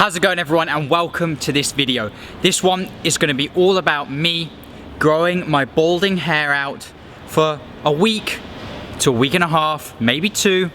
How's it going, everyone, and welcome to this video. This one is going to be all about me growing my balding hair out for a week to a week and a half, maybe two.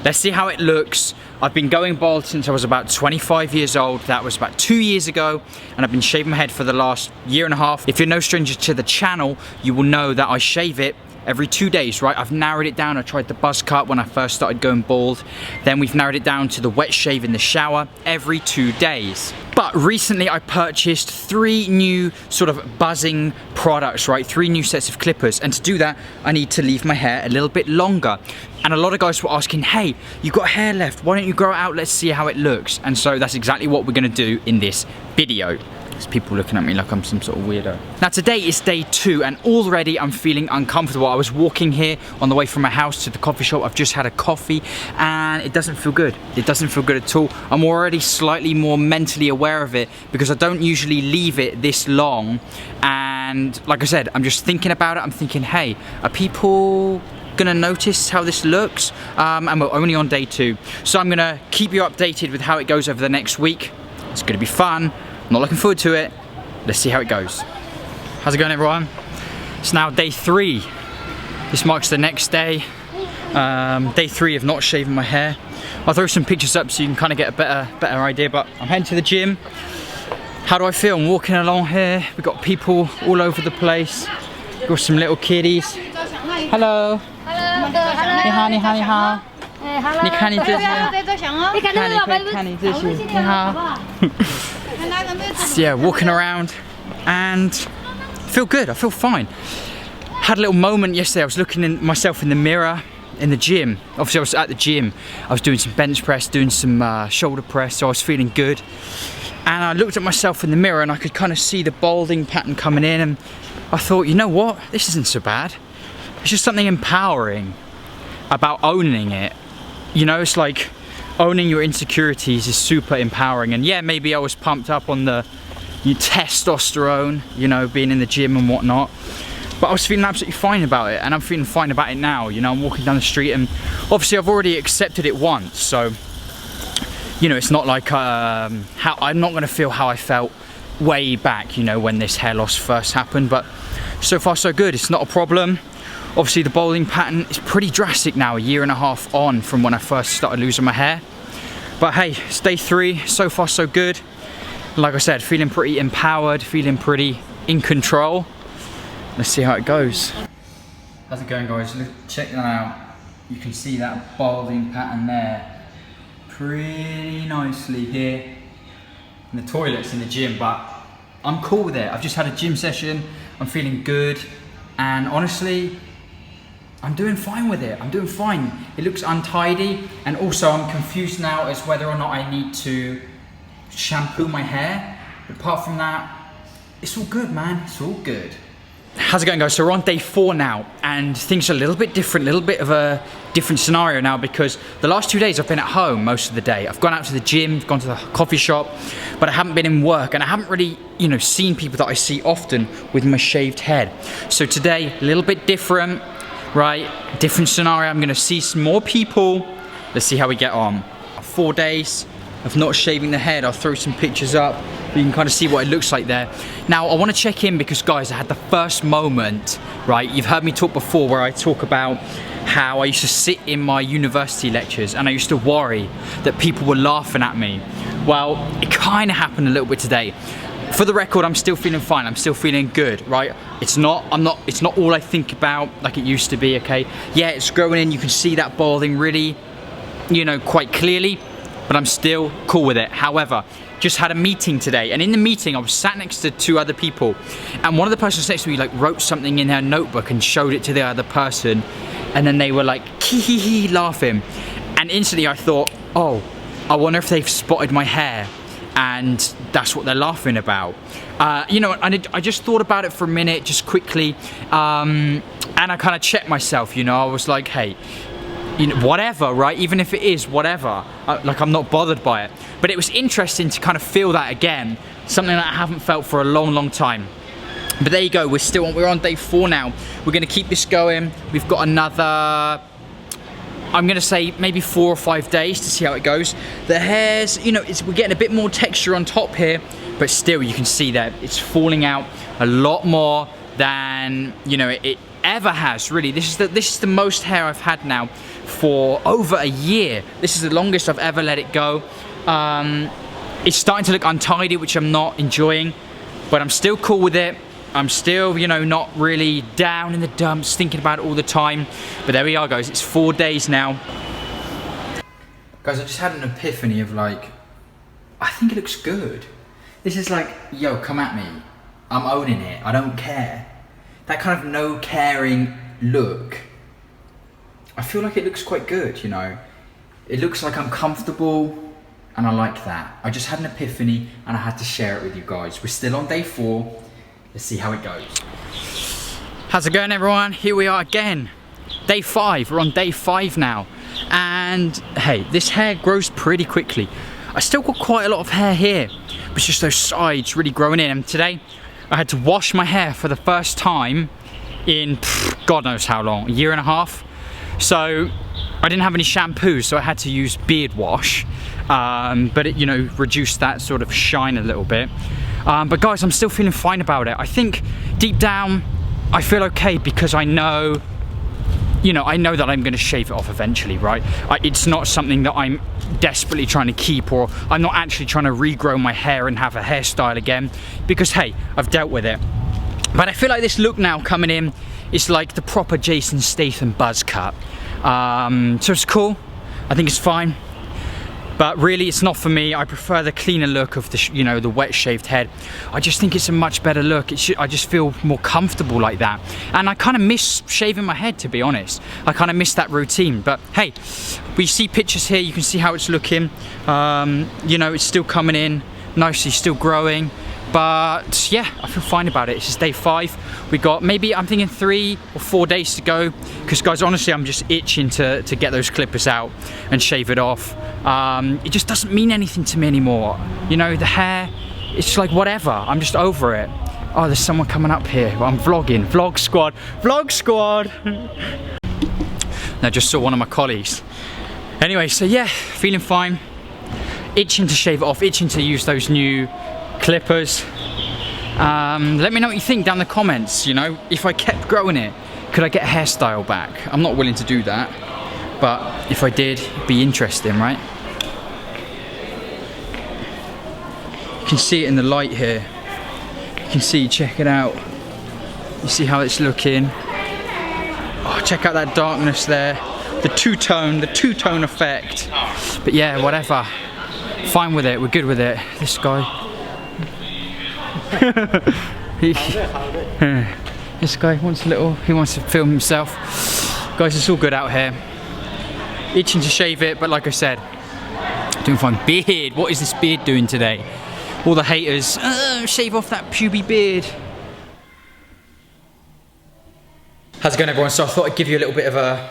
Let's see how it looks. I've been going bald since I was about 25 years old. That was about 2 years ago, and I've been shaving my head for the last year and a half. If you're no stranger to the channel, you will know that I shave it every 2 days, right? I've narrowed it down. I tried the buzz cut when I first started going bald. Then we've narrowed it down to the wet shave in the shower every 2 days. But recently I purchased 3 new sort of buzzing products, right? 3 new sets of clippers. And to do that, I need to leave my hair a little bit longer. And a lot of guys were asking, hey, you got hair left, why don't you grow it out? Let's see how it looks. And so that's exactly what we're gonna do in this video. There's people looking at me like I'm some sort of weirdo. Now today is day 2 and already I'm feeling uncomfortable. I was walking here on the way from my house to the coffee shop. I've just had a coffee and it doesn't feel good. It doesn't feel good at all. I'm already slightly more mentally aware of it because I don't usually leave it this long. And like I said, I'm just thinking about it. I'm thinking, hey, are people gonna notice how this looks? And we're only on day 2. So I'm gonna keep you updated with how it goes over the next week. It's gonna be fun. I'm not looking forward to it. Let's see how it goes. How's it going, everyone? It's now day 3. This marks the next day. Day 3 of not shaving my hair. I'll throw some pictures up so you can kind of get a better idea, but I'm heading to the gym. How do I feel? I'm walking along here. We've got people all over the place. We've got some little kiddies. Hello. Hello. 你好，你好，你好。你看你这些，看你这些，你好。Yeah, walking around and feel good. I feel fine. Had a little moment yesterday. I was looking at myself in the mirror in the gym. Obviously I was at the gym. I was doing some bench press, doing some shoulder press, so I was feeling good. And I looked at myself in the mirror and I could kind of see the balding pattern coming in, and I thought, you know what? This isn't so bad. It's just something empowering about owning it. You know, it's like owning your insecurities is super empowering. And yeah, maybe I was pumped up on the testosterone, you know, being in the gym and whatnot, but I was feeling absolutely fine about it, and I'm feeling fine about it now. You know, I'm walking down the street and obviously I've already accepted it once, so you know, it's not like I'm not going to feel how I felt way back, you know, when this hair loss first happened. But so far so good. It's not a problem. Obviously the balding pattern is pretty drastic now, a year and a half on from when I first started losing my hair. But hey, it's day 3, so far so good. Like I said, feeling pretty empowered, feeling pretty in control. Let's see how it goes. How's it going, guys? Look, check that out. You can see that balding pattern there pretty nicely here. And the toilet's in the gym, but I'm cool with it. I've just had a gym session, I'm feeling good, and honestly, I'm doing fine with it. I'm doing fine. It looks untidy, and also I'm confused now as whether or not I need to shampoo my hair. But apart from that, it's all good, man. It's all good. How's it going, guys? So we're on day 4 now, and things are a little bit different, a little bit of a different scenario now, because the last 2 days I've been at home most of the day. I've gone out to the gym, gone to the coffee shop, but I haven't been in work, and I haven't really, you know, seen people that I see often with my shaved head. So today, a little bit different, right? Different scenario. I'm gonna see some more people. Let's see how we get on. 4 days of not shaving the head. I'll throw some pictures up. You can kind of see what it looks like there. Now, I want to check in because, guys, I had the first moment, right? You've heard me talk before where I talk about how I used to sit in my university lectures and I used to worry that people were laughing at me. Well, it kind of happened a little bit today. For the record, I'm still feeling fine. I'm still feeling good, right? It's not all I think about like it used to be, okay? Yeah, it's growing in. You can see that balding really, you know, quite clearly, but I'm still cool with it. However, just had a meeting today, and in the meeting I was sat next to 2 other people, and one of the persons next to me like wrote something in her notebook and showed it to the other person, and then they were like hee hee hee laughing, and instantly I thought, oh, I wonder if they've spotted my hair and that's what they're laughing about. You know, and I just thought about it for a minute, just quickly, and I kind of checked myself, you know. I was like, hey, you know, whatever, right? Even if it is whatever, like I'm not bothered by it. But it was interesting to kind of feel that again, something that I haven't felt for a long time. But there you go, we're on day 4 now. We're gonna keep this going. We've got another I'm gonna say maybe 4 or 5 days to see how it goes. The hair's, you know, we're getting a bit more texture on top here, but still you can see that it's falling out a lot more than, you know, it ever has, really. This is the most hair I've had now for over a year. This is the longest I've ever let it go. It's starting to look untidy, which I'm not enjoying, but I'm still cool with it. I'm still, you know, not really down in the dumps thinking about it all the time. But there we are, guys. It's 4 days now. Guys, I just had an epiphany of like, I think it looks good. This is like, yo, come at me. I'm owning it. I don't care. That kind of no caring look. I feel like it looks quite good, you know. It looks like I'm comfortable, and I like that. I just had an epiphany and I had to share it with you guys. We're still on day 4. Let's see how it goes. How's it going, everyone? Here we are again. Day 5, we're on day 5 now. And hey, this hair grows pretty quickly. I still got quite a lot of hair here, but it's just those sides really growing in. And today, I had to wash my hair for the first time in God knows how long, a year and a half. So I didn't have any shampoo, so I had to use beard wash. But it, you know, reduced that sort of shine a little bit. But guys, I'm still feeling fine about it. I think deep down, I feel okay because I know, you know, I know that I'm gonna shave it off eventually, right? It's not something that I'm desperately trying to keep, or I'm not actually trying to regrow my hair and have a hairstyle again, because hey, I've dealt with it. But I feel like this look now coming in is like the proper Jason Statham buzz cut. So it's cool, I think it's fine. But really, it's not for me. I prefer the cleaner look of the, you know, the wet shaved head. I just think it's a much better look. I just feel more comfortable like that. And I kind of miss shaving my head, to be honest. I kind of miss that routine. But hey, we see pictures here. You can see how it's looking. You know, it's still coming in nicely, still growing. But yeah, I feel fine about it. It's just day 5. We got maybe, I'm thinking 3 or 4 days to go. Because guys, honestly, I'm just itching to get those clippers out and shave it off. It just doesn't mean anything to me anymore. You know, the hair, it's just like whatever. I'm just over it. Oh, there's someone coming up here. I'm vlogging. Vlog squad. Vlog squad. I just saw one of my colleagues. Anyway, so yeah, feeling fine. Itching to shave it off. Itching to use those new clippers. Let me know what you think down in the comments. You know, if I kept growing it, could I get a hairstyle back? I'm not willing to do that, but if I did, it'd be interesting, right? You can see it in the light here. You can see, check it out. You see how it's looking. Oh, check out that darkness there. The two-tone effect. But yeah, whatever. Fine with it, we're good with it. This guy. This guy wants he wants to film himself. Guys, it's all good out here. Itching to shave it, but like I said, doing fine. Beard, what is this beard doing today? All the haters, shave off that puby beard. How's it going, everyone? So I thought I'd give you a little bit of a,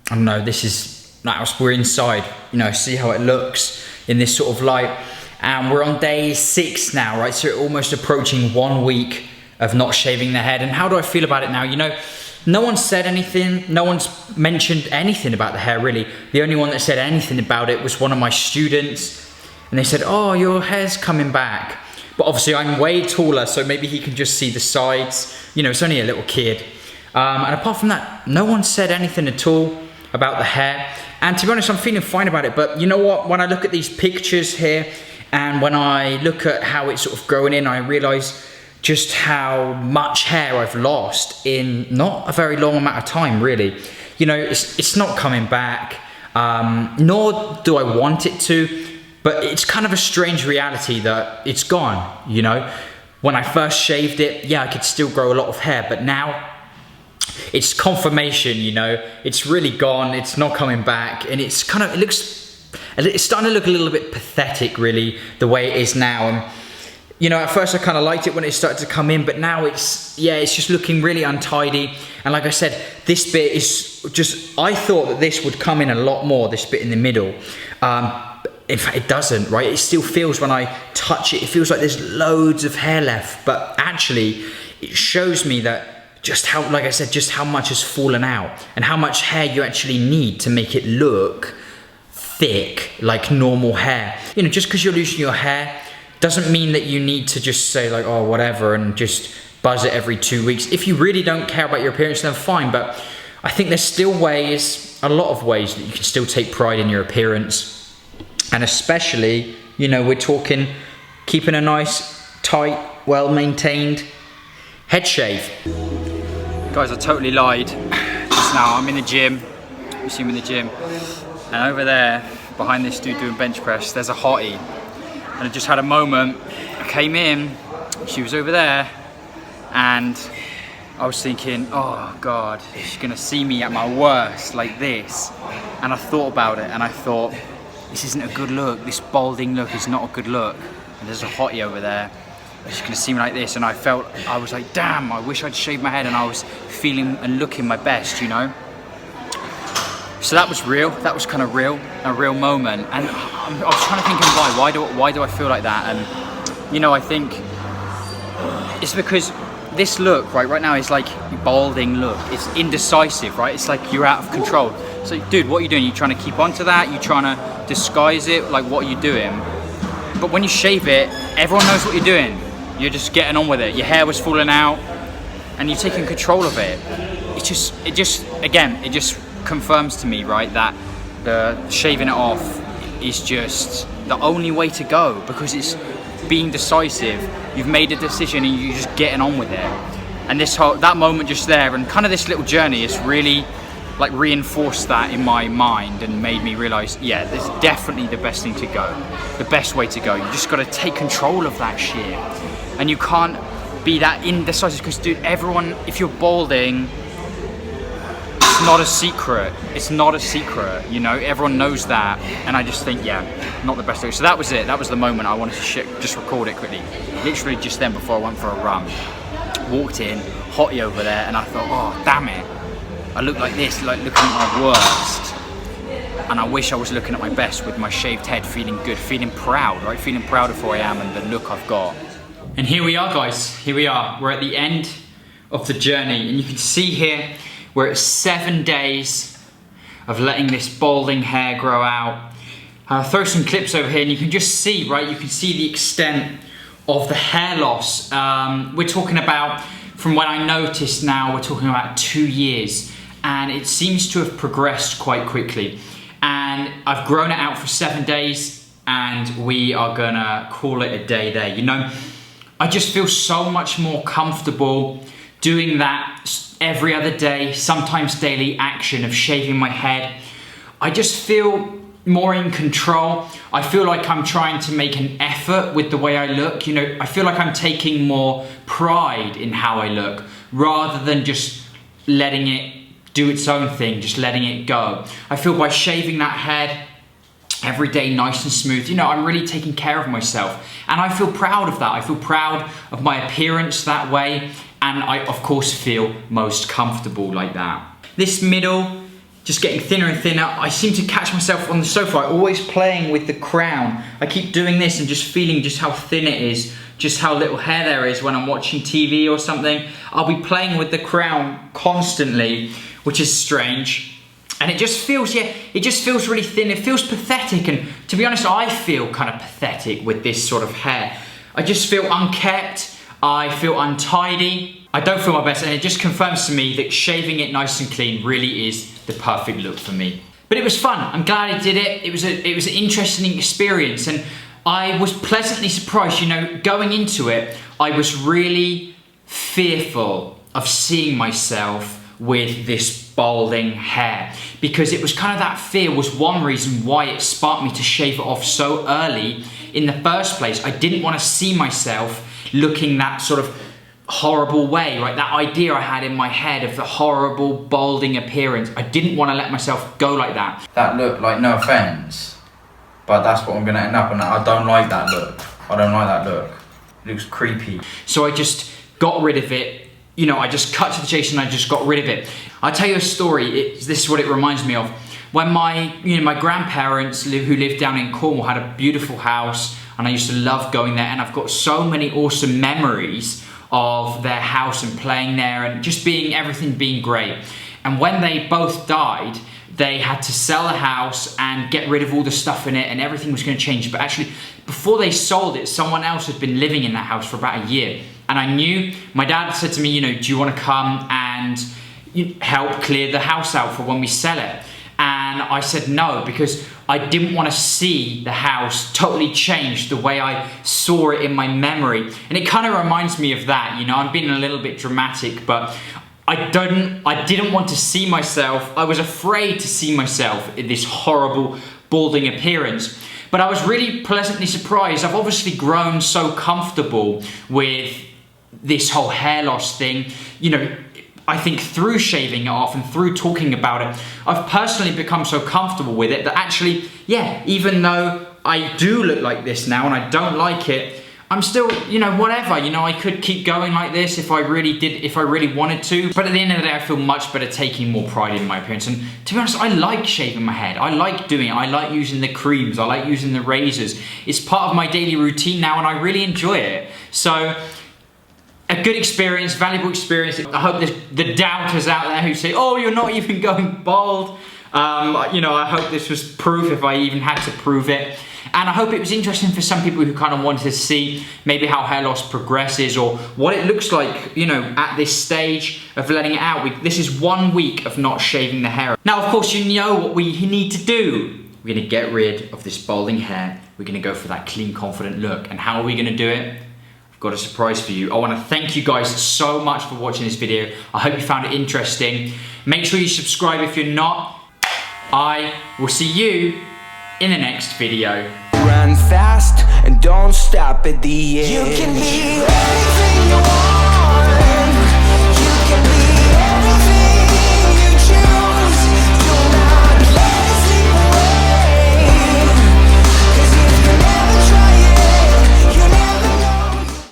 I don't know, this is, we're inside, you know, see how it looks in this sort of light. And we're on day 6 now, right? So almost approaching 1 week of not shaving the head. And how do I feel about it now? You know, no one said anything. No one's mentioned anything about the hair, really. The only one that said anything about it was one of my students. And they said, oh, your hair's coming back. But obviously I'm way taller, so maybe he can just see the sides. You know, it's only a little kid. And apart from that, no one said anything at all about the hair. And to be honest, I'm feeling fine about it. But you know what? When I look at these pictures here, and when I look at how it's sort of growing in, I realise just how much hair I've lost in not a very long amount of time, really. You know, it's not coming back, nor do I want it to, but it's kind of a strange reality that it's gone, you know. When I first shaved it, yeah, I could still grow a lot of hair, but now it's confirmation, you know. It's really gone, it's not coming back, and it's kind of, it's starting to look a little bit pathetic, really, the way it is now. And you know, at first I kind of liked it when it started to come in, but now it's just looking really untidy. And like I said, this bit is just, I thought that this would come in a lot more, this bit in the middle. In fact, it doesn't, right? It still feels, when I touch it, it feels like there's loads of hair left, but actually it shows me that just how, like I said, just how much has fallen out and how much hair you actually need to make it look thick like normal hair. You know, just because you're losing your hair doesn't mean that you need to just say like, oh, whatever, and just buzz it every 2 weeks. If you really don't care about your appearance, then fine. But I think there's still ways, a lot of ways, that you can still take pride in your appearance. And especially, you know, we're talking keeping a nice, tight, well-maintained head shave. Guys, I totally lied just now. I'm in the gym. You see me in the gym. And over there, behind this dude doing bench press, there's a hottie. And I just had a moment. I came in, she was over there, and I was thinking, oh God, she's gonna see me at my worst like this. And I thought about it, and I thought, this isn't a good look. This balding look is not a good look. And there's a hottie over there. She's gonna see me like this. And I was like, damn, I wish I'd shaved my head, and I was feeling and looking my best, you know? So that was real. That was kind of real, a real moment. And I was trying to think of why do I feel like that? And you know, I think it's because this look right now is like a balding look. It's indecisive, right? It's like you're out of control. So dude, what are you doing? You're trying to keep on to that? You're trying to disguise it? Like, what are you doing? But when you shave it, everyone knows what you're doing. You're just getting on with it. Your hair was falling out and you're taking control of it. It just confirms to me, right, that the shaving it off is just the only way to go, because it's being decisive. You've made a decision and you're just getting on with it. And that moment just there, and kind of this little journey has really like reinforced that in my mind and made me realize, yeah, this is definitely the best thing to go, the best way to go. You just got to take control of that shit, and you can't be that indecisive, because dude, everyone, if you're balding, it's not a secret. It's not a secret, you know, everyone knows that. And I just think, yeah, not the best thing. So that was it. That was the moment I wanted to just record it quickly. Literally just then, before I went for a run. Walked in, hottie over there, and I thought, oh, damn it. I look like this, like looking at my worst. And I wish I was looking at my best with my shaved head, feeling good, feeling proud, right? Feeling proud of who I am and the look I've got. And here we are, guys. Here we are. We're at the end of the journey. And you can see here, we're at 7 days of letting this balding hair grow out. I'll throw some clips over here and you can just see, right? You can see the extent of the hair loss. We're talking about, from when I noticed now, we're talking about 2 years. And it seems to have progressed quite quickly. And I've grown it out for 7 days and we are gonna call it a day there. You know, I just feel so much more comfortable doing that every other day, sometimes daily action of shaving my head. I just feel more in control. I feel like I'm trying to make an effort with the way I look. You know, I feel like I'm taking more pride in how I look rather than just letting it do its own thing, just letting it go. I feel by shaving that head every day nice and smooth, you know, I'm really taking care of myself. And I feel proud of that. I feel proud of my appearance that way. And I, of course, feel most comfortable like that. This middle, just getting thinner and thinner. I seem to catch myself on the sofa, always playing with the crown. I keep doing this and just feeling just how thin it is, just how little hair there is when I'm watching TV or something. I'll be playing with the crown constantly, which is strange. And it just feels, yeah, it just feels really thin. It feels pathetic. And to be honest, I feel kind of pathetic with this sort of hair. I just feel unkept. I feel untidy. I don't feel my best, and it just confirms to me that shaving it nice and clean really is the perfect look for me. But it was fun. I'm glad I did it. It was an interesting experience, and I was pleasantly surprised. You know, going into it, I was really fearful of seeing myself with this balding hair, because it was kind of that fear was one reason why it sparked me to shave it off so early in the first place. I didn't want to see myself looking that sort of horrible way, right? That idea I had in my head of the horrible balding appearance. I didn't want to let myself go like that. That look, like, no offense, but that's what I'm gonna end up on. I don't like that look. I don't like that look. It looks creepy. So I just got rid of it. You know, I just cut to the chase and I just got rid of it. I'll tell you a story. This is what it reminds me of. When my grandparents who lived down in Cornwall had a beautiful house, and I used to love going there, and I've got so many awesome memories of their house and playing there and just everything being great. And when they both died, they had to sell the house and get rid of all the stuff in it, and everything was going to change. But actually, before they sold it, someone else had been living in that house for about a year. And I knew, my dad said to me, you know, do you want to come and help clear the house out for when we sell it? And I said no, because I didn't want to see the house totally change the way I saw it in my memory. And it kind of reminds me of that, you know, I'm being a little bit dramatic, but I didn't want to see myself. I was afraid to see myself in this horrible balding appearance. But I was really pleasantly surprised. I've obviously grown so comfortable with this whole hair loss thing. You know, I think through shaving it off and through talking about it, I've personally become so comfortable with it that actually, yeah, even though I do look like this now and I don't like it, I'm still, you know, whatever, you know, I could keep going like this if I really wanted to. But at the end of the day, I feel much better taking more pride in my appearance. And to be honest, I like shaving my head. I like doing it. I like using the creams. I like using the razors. It's part of my daily routine now and I really enjoy it. So, a good experience, valuable experience. I hope the doubters out there who say, oh, you're not even going bald. You know, I hope this was proof if I even had to prove it. And I hope it was interesting for some people who kind of wanted to see maybe how hair loss progresses or what it looks like, you know, at this stage of letting it out. This is 1 week of not shaving the hair. Now, of course, you know what we need to do. We're gonna get rid of this balding hair. We're gonna go for that clean, confident look. And how are we gonna do it? I've got a surprise for you. I wanna thank you guys so much for watching this video. I hope you found it interesting. Make sure you subscribe if you're not. I will see you in the next video. Run fast and don't stop at the end. You can be anything you want.